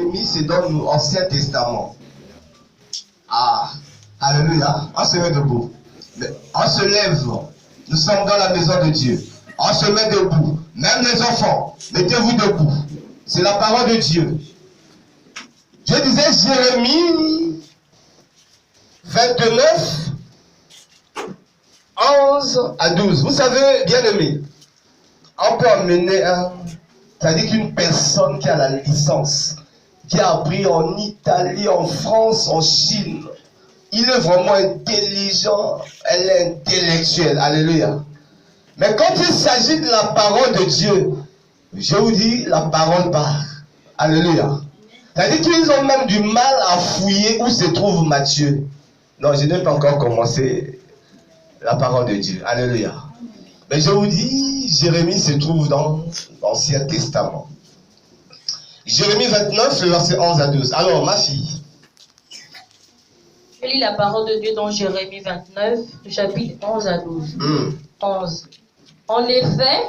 Jérémie, c'est dans l'Ancien Testament. Ah, alléluia. On se met debout. On se lève. Nous sommes dans la maison de Dieu. On se met debout. Même les enfants, mettez-vous debout. C'est la parole de Dieu. Je disais Jérémie 29, 11 à 12. Vous savez, bien aimé, on peut emmener c'est-à-dire qu'une personne qui a la licence, qui a appris en Italie, en France, en Chine, il est vraiment intelligent, elle est intellectuelle. Alléluia. Mais quand il s'agit de la parole de Dieu, je vous dis, la parole part. Alléluia. C'est-à-dire qu'ils ont même du mal à fouiller où se trouve Matthieu. Non, je n'ai pas encore commencé la parole de Dieu. Alléluia. Mais je vous dis, Jérémie se trouve dans l'Ancien Testament. Jérémie 29, le verset 11 à 12. Alors, ma fille. Je lis la parole de Dieu dans Jérémie 29, le chapitre 11 à 12. 11. En effet,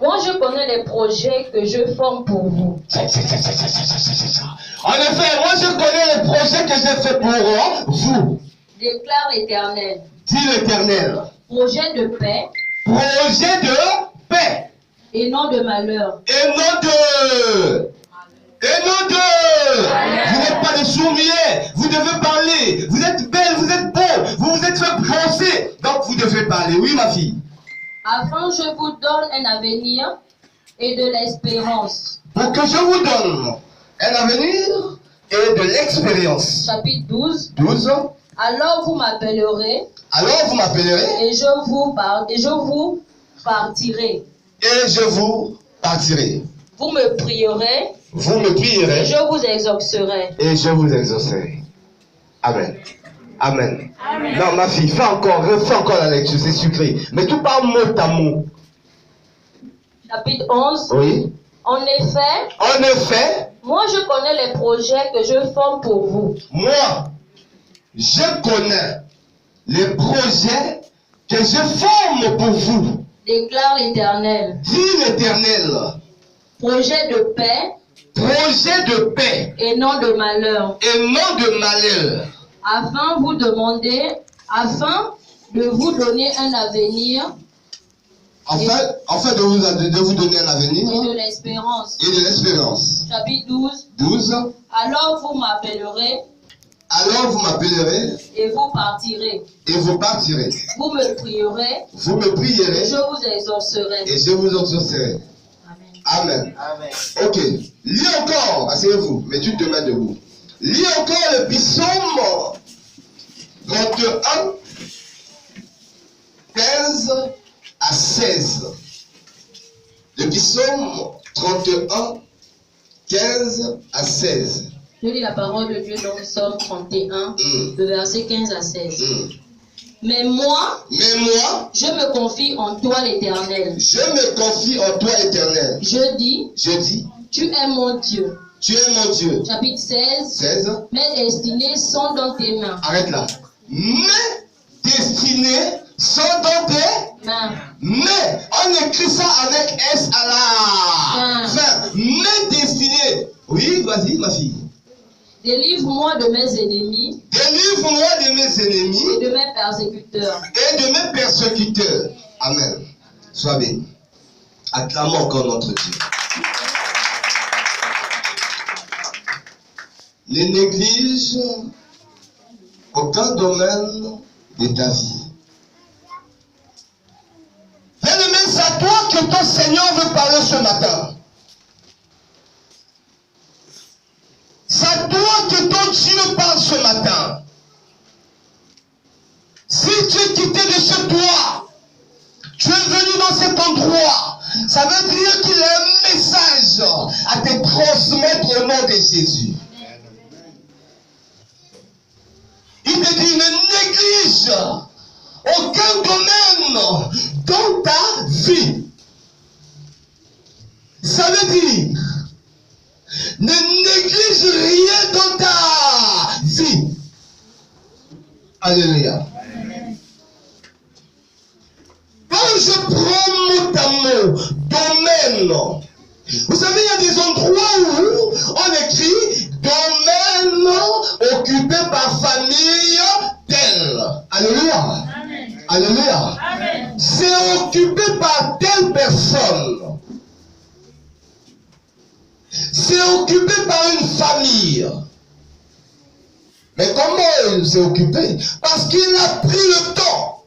moi je connais les projets que je forme pour vous. En effet, moi je connais les projets que j'ai fait pour vous. Déclare l'Éternel. Dis l'Éternel. Projet de paix. Projet de paix. Et non de malheur. Et non de... Vous n'êtes pas des sourds-muets. Vous devez parler. Vous êtes belle, vous êtes beau. Vous vous êtes fait brosser. Donc vous devez parler. Oui, ma fille. Afin que je vous donne un avenir et de l'espérance. Pour que je vous donne un avenir et de l'expérience. Chapitre 12. 12. Alors vous m'appellerez. Alors vous m'appellerez. Et je vous partirai. Et je vous partirai. Vous me prierez. Vous me prierez. Et je vous exaucerai. Et je vous exaucerai. Amen. Amen. Amen. Non, ma fille, refais encore la lecture, c'est sucré. Mais tout par mot à mot. Chapitre 11. Oui. En effet, moi je connais les projets que je forme pour vous. Moi, je connais les projets que je forme pour vous. Déclare l'Éternel. Dis l'Éternel. Projet de paix. Projet de paix. Et non de malheur. Et non de malheur. Afin de vous donner un avenir. Afin de vous donner un avenir. Et de l'espérance. Et de l'espérance. Chapitre 12. 12. Alors vous m'appellerez. Et vous partirez. Et vous partirez. Vous me prierez. Vous me prierez. Et je vous exaucerai. Et je vous exaucerai. Amen. Amen. Ok. Lis encore. Asseyez-vous. Mais tu te mets debout. Lis encore le psaume 31, 15 à 16. Le psaume 31, 15 à 16. Je lis la parole de Dieu dans le psaume 31, le verset 15 à 16. Mais moi, je me confie en toi, l'Éternel. Je me confie en toi, Éternel. Je dis, tu es mon Dieu. Tu es mon Dieu. Chapitre 16. Mes destinées sont dans tes mains. Arrête là. Mes destinées sont dans tes mains. Mais, on écrit ça avec S à la fin. Mes destinées. Oui, vas-y, ma fille. Délivre-moi de mes ennemis. Délivre-moi de mes ennemis. Et de mes persécuteurs. Et de mes persécuteurs. Amen. Sois béni. Acclamons encore notre Dieu. Ne néglige aucun domaine de ta vie. Bien-aimé, c'est à toi que ton Seigneur veut parler ce matin. C'est à toi que ton Dieu parle ce matin. Si tu es quitté de chez toi, tu es venu dans cet endroit, ça veut dire qu'il a un message à te transmettre au nom de Jésus. Il te dit, ne néglige aucun domaine dans ta vie. Ça veut dire, ne néglige rien dans ta vie. Alléluia. Quand je prends mot à mot, domaine, vous savez, il y a des endroits où on on écrit domaine occupé par famille telle. Alléluia. Alléluia. C'est occupé par telle personne. C'est occupé par une famille. Mais comment il s'est occupé? Parce qu'il a pris le temps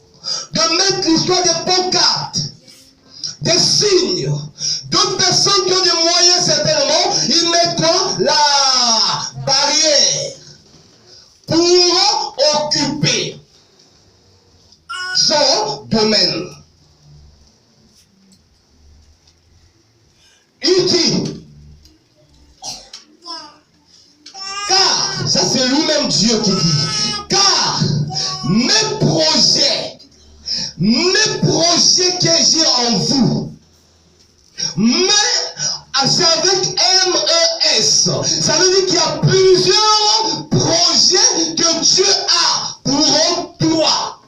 de mettre l'histoire des pancartes, des signes. D'autres personnes qui ont des moyens certainement, ils mettent quoi? La barrière pour occuper son domaine. Il dit, car, ça c'est lui-même Dieu qui dit, car mes projets que j'ai en vous, mais c'est avec MES, ça veut dire qu'il y a plusieurs projets que Dieu a pour toi.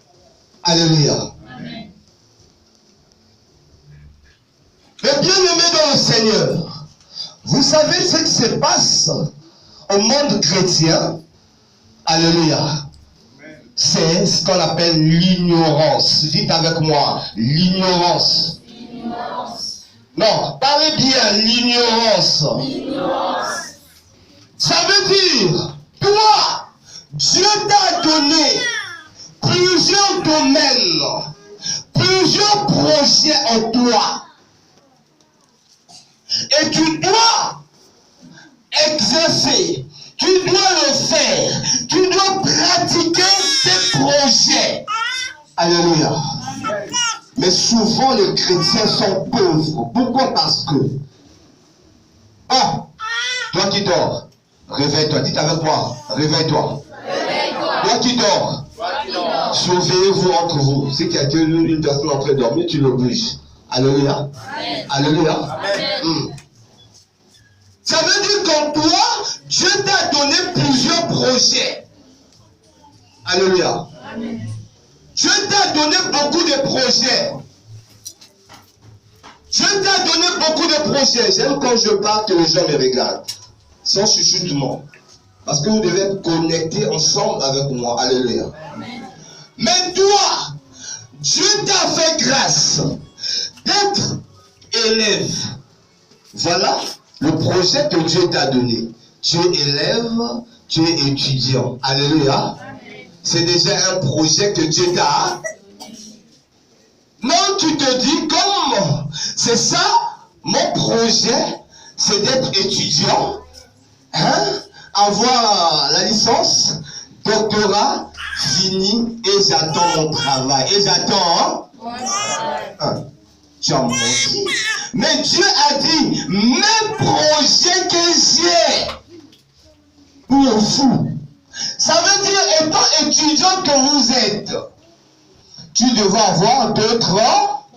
Alléluia. Amen. Mais bien aimé dans le Seigneur, vous savez ce qui se passe au monde chrétien. Alléluia. C'est ce qu'on appelle l'ignorance. Dites avec moi, l'ignorance. Non, parlez bien, l'ignorance. Ça veut dire, toi, Dieu t'a donné plusieurs domaines, plusieurs projets en toi. Et tu dois exercer, tu dois le faire, tu dois pratiquer tes projets. Alléluia. Mais souvent les chrétiens sont pauvres. Pourquoi? Parce que, toi qui dors, réveille-toi. Dites avec moi, réveille-toi. Toi qui dors, surveillez-vous entre vous. Si quelqu'un, une personne est en train de dormir, tu l'obliges. Alléluia. Amen. Alléluia. Amen. Ça veut dire qu'en toi, Dieu t'a donné plusieurs projets. Alléluia. Amen. Dieu t'a donné beaucoup de projets. Dieu t'a donné beaucoup de projets. J'aime quand je parle que les gens me regardent. Sans chuchotement. Parce que vous devez être connectés ensemble avec moi. Alléluia. Amen. Mais toi, Dieu t'a fait grâce d'être élève. Voilà le projet que Dieu t'a donné. Tu es élève, tu es étudiant. Alléluia. C'est déjà un projet que Dieu t'a. Non, tu te dis, comme c'est ça, mon projet, c'est d'être étudiant, avoir la licence, doctorat, fini, et j'attends mon travail. Et j'attends, tu as menti. Mais Dieu a dit, mes projets que j'ai pour vous. Ça veut dire, étant étudiant que vous êtes, tu devrais avoir d'autres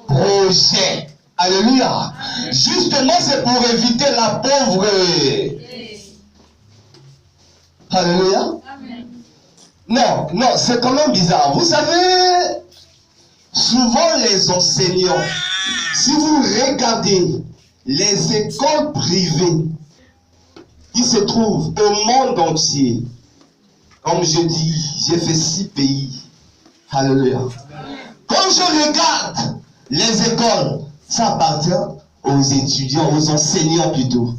projets. Alléluia. Justement, c'est pour éviter la pauvreté. Alléluia. Non, c'est quand même bizarre. Vous savez, souvent les enseignants, si vous regardez les écoles privées qui se trouvent au monde entier, comme je dis, j'ai fait 6 pays. Alléluia. Quand je regarde les écoles, ça appartient aux étudiants, aux enseignants plutôt.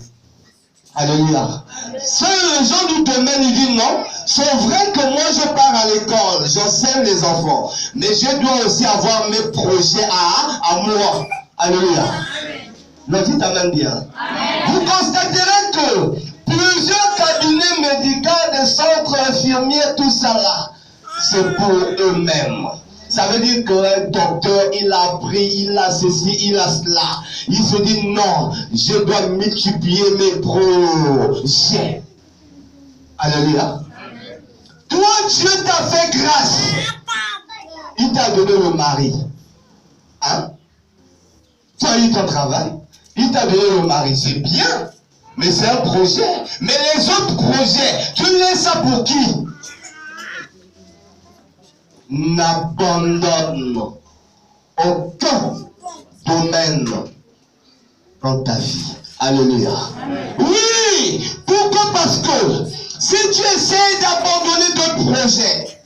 Alléluia. Ceux gens du domaine, ils disent non. C'est vrai que moi je pars à l'école, j'enseigne les enfants. Mais je dois aussi avoir mes projets à moi. Alléluia. Le dites amen bien. Amen. Vous constaterez que plusieurs cabinets médicaux, des centres infirmiers, tout ça là, c'est pour eux-mêmes. Ça veut dire qu'un docteur, il a appris, il a ceci, il a cela. Il se dit non, je dois multiplier mes projets. Alléluia. Toi, Dieu t'a fait grâce. Il t'a donné le mari. Tu as eu ton travail. Il t'a donné le mari. C'est bien. Mais c'est un projet. Mais les autres projets, tu laisses ça pour qui? N'abandonne aucun domaine dans ta vie. Alléluia. Oui, pourquoi? Parce que si tu essaies d'abandonner d'autres projets,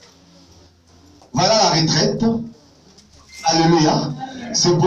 voilà la retraite. Alléluia. C'est pour